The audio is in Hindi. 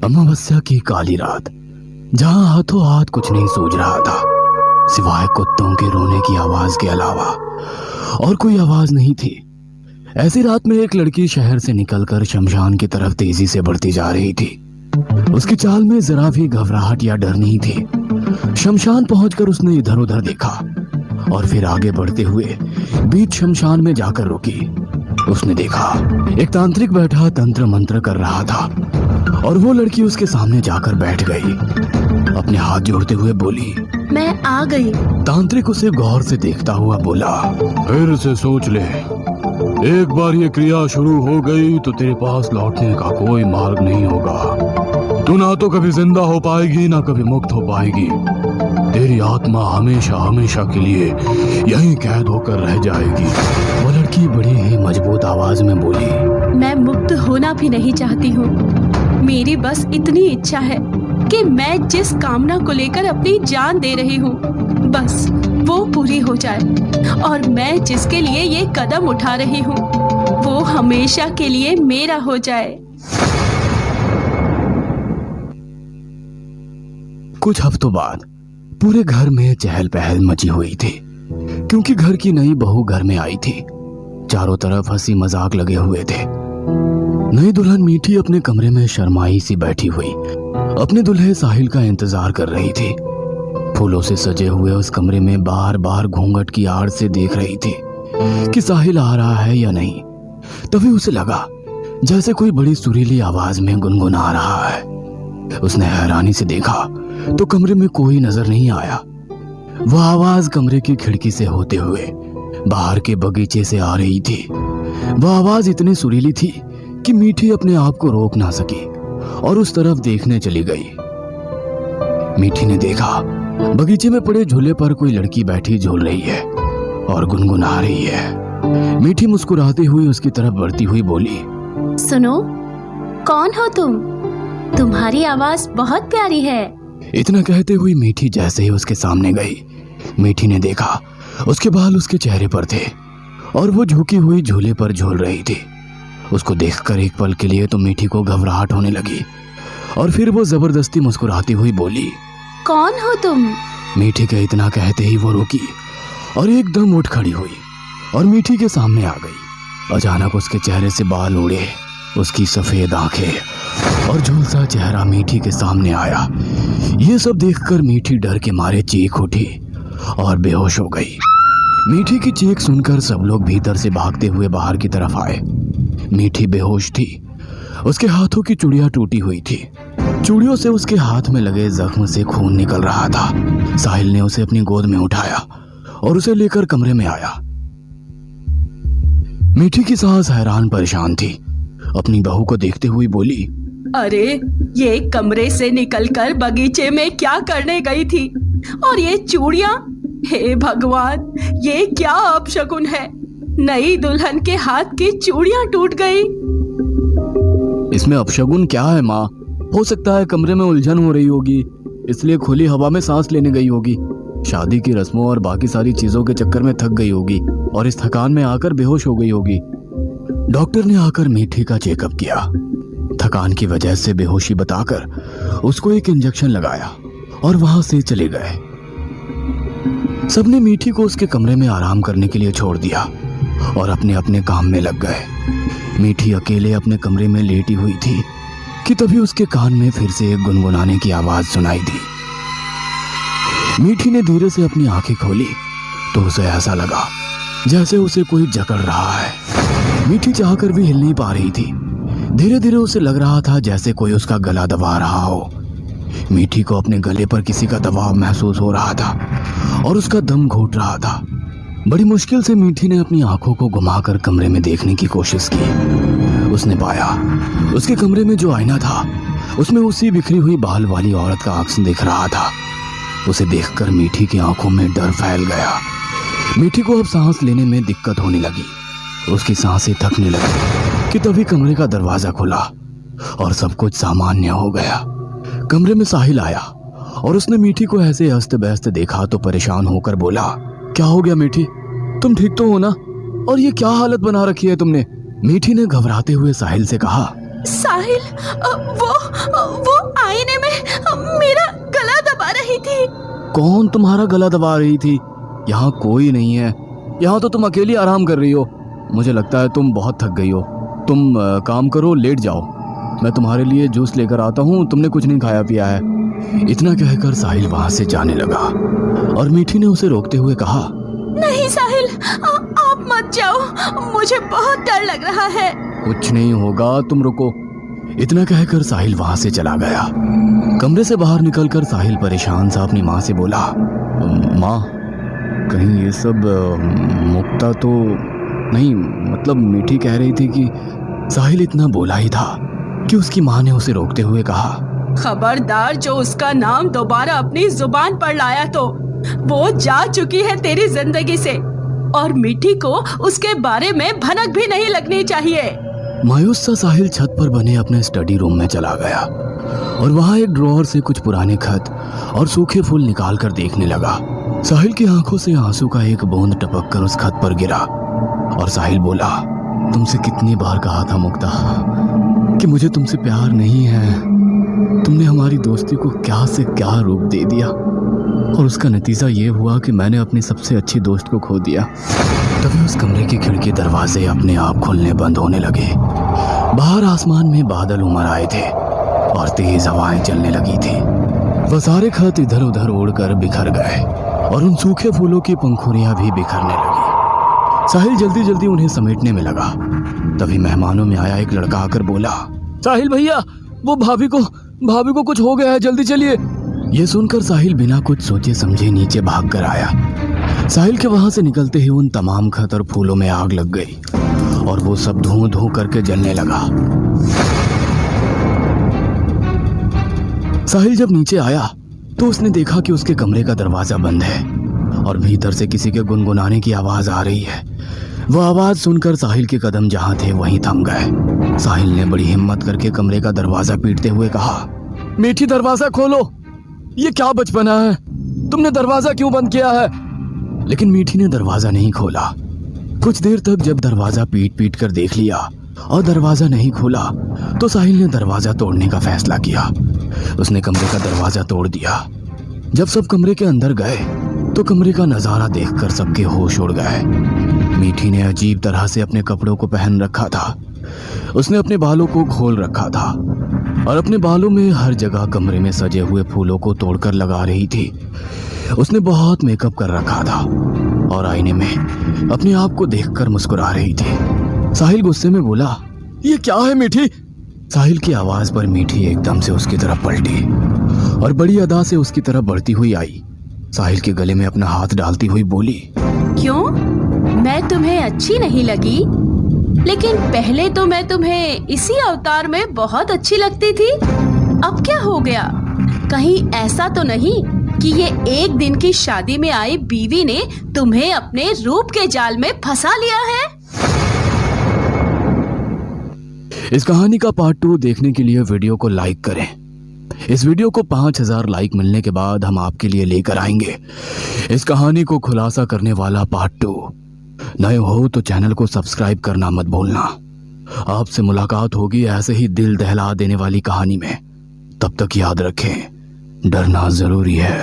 अमावस्या की काली रात, जहां हाथों हाथ कुछ नहीं सूझ रहा था सिवाय कुत्तों के रोने की आवाज के अलावा और कोई आवाज नहीं थी। ऐसी रात में एक लड़की शहर से निकलकर शमशान की तरफ तेजी से बढ़ती जा रही थी। उसकी चाल में जरा भी घबराहट या डर नहीं थी। शमशान पहुंचकर उसने इधर उधर देखा और फिर आगे बढ़ते हुए बीच शमशान में जाकर रुकी। उसने देखा एक तांत्रिक बैठा तंत्र मंत्र कर रहा था और वो लड़की उसके सामने जाकर बैठ गई। अपने हाथ जोड़ते हुए बोली, मैं आ गई। तांत्रिक उसे गौर से देखता हुआ बोला, फिर से सोच ले, एक बार ये क्रिया शुरू हो गई तो तेरे पास लौटने का कोई मार्ग नहीं होगा। तू ना तो कभी जिंदा हो पाएगी ना कभी मुक्त हो पाएगी। तेरी आत्मा हमेशा हमेशा के लिए यहीं कैद होकर रह जाएगी। वो लड़की बड़ी ही मजबूत आवाज में बोली, मैं मुक्त होना भी नहीं चाहती हूँ। मेरी बस इतनी इच्छा है कि मैं जिस कामना को लेकर अपनी जान दे रही हूँ बस वो पूरी हो जाए और मैं जिसके लिए ये कदम उठा रही हूँ वो हमेशा के लिए मेरा हो जाए। कुछ हफ्तों बाद पूरे घर में चहल पहल मची हुई थी क्योंकि घर की नई बहू घर में आई थी। चारों तरफ हंसी मजाक लगे हुए थे। नई दुल्हन मीठी अपने कमरे में शर्माई सी बैठी हुई अपने दुल्हे साहिल का इंतजार कर रही थी। फूलों से सजे हुए उस कमरे में बार बार घूंघट की आड़ से देख रही थी कि साहिल आ रहा है या नहीं। तभी उसे लगा जैसे कोई बड़ी सुरीली आवाज में गुनगुना रहा है। उसने हैरानी से देखा तो कमरे में कोई नजर नहीं आया। वह आवाज कमरे की खिड़की से होते हुए बाहर के बगीचे से आ रही थी। वह आवाज इतनी सुरीली थी कि मीठी अपने आप को रोक ना सकी और उस तरफ देखने चली गई। मीठी ने देखा बगीचे में पड़े झूले पर कोई लड़की बैठी झूल रही है और गुनगुना रही है। मीठी मुस्कुराती हुई उसकी तरफ बढ़ती हुई बोली, सुनो, कौन हो तुम? तुम्हारी आवाज बहुत प्यारी है। इतना कहते हुए मीठी जैसे ही उसके सामने गई, मीठी ने देखा उसके बाल उसके चेहरे पर थे और वो झुकी हुई झूले पर झूल रही थी। उसको देखकर एक पल के लिए तो मीठी को घबराहट होने लगी और फिर वो जबरदस्ती मुस्कुराती हुई बोली, कौन हो तुम? मीठी के इतना कहते ही वो रुकी और एकदम उठ खड़ी हुई और मीठी के सामने आ गई। अचानक उसके चेहरे से बाल उड़े, उसकी सफेद आंखें और झुलसा चेहरा मीठी के सामने आया। ये सब देखकर मीठी डर के मारे चीख उठी और बेहोश हो गई। मीठी की चीख सुनकर सब लोग भीतर से भागते हुए बाहर की तरफ आए। मीठी बेहोश थी। उसके हाथों की चूड़ियां टूटी हुई थी। चूड़ियों से उसके हाथ में लगे जख्म से खून निकल रहा था। साहिल ने उसे अपनी गोद में उठाया और उसे लेकर कमरे में आया। मीठी की सास हैरान परेशान थी। अपनी बहू को देखते हुए बोली, अरे ये कमरे से निकलकर बगीचे में क्या करने गई थी? और ये चूड़ियां, हे भगवान, ये क्या अपशकुन है? नई दुल्हन के हाथ की चूड़ियां टूट गई। इसमें अपशगुन क्या है माँ? हो सकता है कमरे में उलझन हो रही होगी, इसलिए खुली हवा में सांस लेने गई होगी। शादी की रस्मों और बाकी सारी चीजों के चक्कर में थक गई होगी और इस थकान में आकर बेहोश हो गई होगी। डॉक्टर ने आकर मीठी का चेकअप किया। थकान की वजह से बेहोशी बताकर उसको एक इंजेक्शन लगाया और वहां से चले गए। सबने मीठी को उसके कमरे में आराम करने के लिए छोड़ दिया और अपने अपने काम में लग गए। मीठी अकेले अपने कमरे में लेटी हुई थी कि तभी उसके कान में फिर से एक गुनगुनाने की आवाज सुनाई दी। मीठी ने धीरे से अपनी आंखें खोली तो उसे ऐसा लगा जैसे उसे कोई जकड़ रहा है। मीठी चाहकर भी हिल नहीं पा रही थी। धीरे धीरे उसे लग रहा था जैसे कोई उसका गला दबा रहा हो। मीठी को अपने गले पर किसी का दबाव महसूस हो रहा था और उसका दम घुट रहा था। बड़ी मुश्किल से मीठी ने अपनी आंखों को घुमाकर कमरे में देखने की कोशिश की। उसने पाया उसके कमरे में जो आईना था उसमें उसी बिखरी हुई बाल वाली औरत का अक्स दिख रहा था। उसे देखकर मीठी की आंखों में डर फैल गया। मीठी को अब सांस लेने में दिक्कत होने लगी। उसकी सांसें थकने लगी कि तभी कमरे का दरवाजा खुला और सब कुछ सामान्य हो गया। कमरे में साहिल आया और उसने मीठी को ऐसे अस्त व्यस्त देखा तो परेशान होकर बोला, क्या हो गया मीठी, तुम ठीक तो हो ना? और ये क्या हालत बना रखी है तुमने? मीठी ने घबराते हुए साहिल से कहा, साहिल, वो कौन तुम्हारा गला दबा रही थी? यहाँ कोई नहीं है। यहाँ तो तुम अकेली आराम कर रही हो। मुझे लगता है तुम बहुत थक गई हो। तुम काम करो, लेट जाओ। मैं तुम्हारे लिए जूस लेकर आता हूँ। तुमने कुछ नहीं खाया पिया है। इतना कहकर साहिल वहां से जाने लगा और मीठी ने उसे रोकते हुए कहा, नहीं साहिल, आप मत जाओ, मुझे बहुत डर लग रहा है। कुछ नहीं होगा, तुम रुको। इतना कहकर साहिल वहां से चला गया। कमरे से बाहर निकलकर साहिल परेशान सा अपनी माँ से बोला, माँ, कहीं ये सब मुक्ता तो नहीं? मतलब मीठी कह रही थी कि साहिल इतना बोला ही था कि उसकी माँ ने उसे रोकते हुए कहा, खबरदार, जो उसका नाम दोबारा अपनी जुबान पर लाया तो वो जा चुकी है तेरी जिंदगी से, और मीठी को उसके बारे में भनक भी नहीं लगनी चाहिए। मायूस सा साहिल छत पर बने अपने स्टडी रूम में चला गया और वहां एक ड्रॉअर से कुछ पुराने खत और सूखे फूल निकाल कर देखने लगा। साहिल की आंखों से आंसू का एक बूंद टपक कर उस खत पर गिरा और साहिल बोला, तुमसे कितनी बार कहा था मुक्ता कि मुझे तुमसे प्यार नहीं है। तुमने हमारी दोस्ती को क्या से क्या रूप दे दिया, और उसका नतीजा ये हुआ कि मैंने अपनी सबसे अच्छी दोस्त को खो दिया। तभी उस कमरे के खिड़की दरवाजे अपने आप खुलने बंद होने लगे। बाहर आसमान में बादल उमड़ आए थे और तेज हवाएं चलने लगी थी। वह सारे खत इधर उधर उड़कर बिखर गए और उन सूखे फूलों की पंखुड़ियां भी बिखरने लगी। साहिल जल्दी जल्दी उन्हें समेटने में लगा। तभी मेहमानों में आया एक लड़का आकर बोला, साहिल भैया, वो भाभी को कुछ हो गया है, जल्दी चलिए। ये सुनकर साहिल बिना कुछ सोचे समझे नीचे भाग कर आया। साहिल के वहां से निकलते ही उन तमाम खत और फूलों में आग लग गई और वो सब धूं धूं करके जलने लगा। साहिल जब नीचे आया तो उसने देखा कि उसके कमरे का दरवाजा बंद है और भीतर से किसी के गुनगुनाने की आवाज आ रही है। वह आवाज सुनकर साहिल के कदम जहां थे वहीं थम गए। साहिल ने बड़ी हिम्मत करके कमरे का दरवाजा पीटते हुए कहा, मीठी, दरवाजा खोलो। ये क्या बचपना है? तुमने दरवाजा क्यों बंद किया है? लेकिन मीठी ने दरवाजा नहीं खोला। कुछ देर तक जब दरवाजा पीट पीट कर देख लिया और दरवाजा नहीं खोला तो साहिल ने दरवाजा तोड़ने का फैसला किया। उसने कमरे का दरवाजा तोड़ दिया। जब सब कमरे के अंदर गए तो कमरे का नजारा देखकर सबके होश उड़ गए। मीठी ने अजीब तरह से अपने कपड़ों को पहन रखा था। उसने अपने बालों को खोल रखा था और अपने बालों में हर जगह कमरे में सजे हुए फूलों को तोड़कर लगा रही थी। उसने बहुत मेकअप कर रखा था और आईने में अपने आप को देखकर मुस्कुरा रही थी। साहिल गुस्से में बोला, ये क्या है मीठी? साहिल की आवाज पर मीठी एकदम से उसकी तरफ पलटी और बड़ी अदा से उसकी तरफ बढ़ती हुई आई। साहिल के गले में अपना हाथ डालती हुई बोली, क्यों? मैं तुम्हें अच्छी नहीं लगी? लेकिन पहले तो मैं तुम्हें इसी अवतार में बहुत अच्छी लगती थी। अब क्या हो गया? कहीं ऐसा तो नहीं कि ये एक दिन की शादी में आई बीवी ने तुम्हें अपने रूप के जाल में फंसा लिया है? इस कहानी का पार्ट 2 देखने के लिए वीडियो को लाइक करें। इस वीडियो को 5000 लाइक मिलने के बाद हम आपके लिए लेकर आएंगे इस कहानी को खुलासा करने वाला पार्ट 2। नए हो तो चैनल को सब्सक्राइब करना मत भूलना। आपसे मुलाकात होगी ऐसे ही दिल दहला देने वाली कहानी में। तब तक याद रखें, डरना जरूरी है।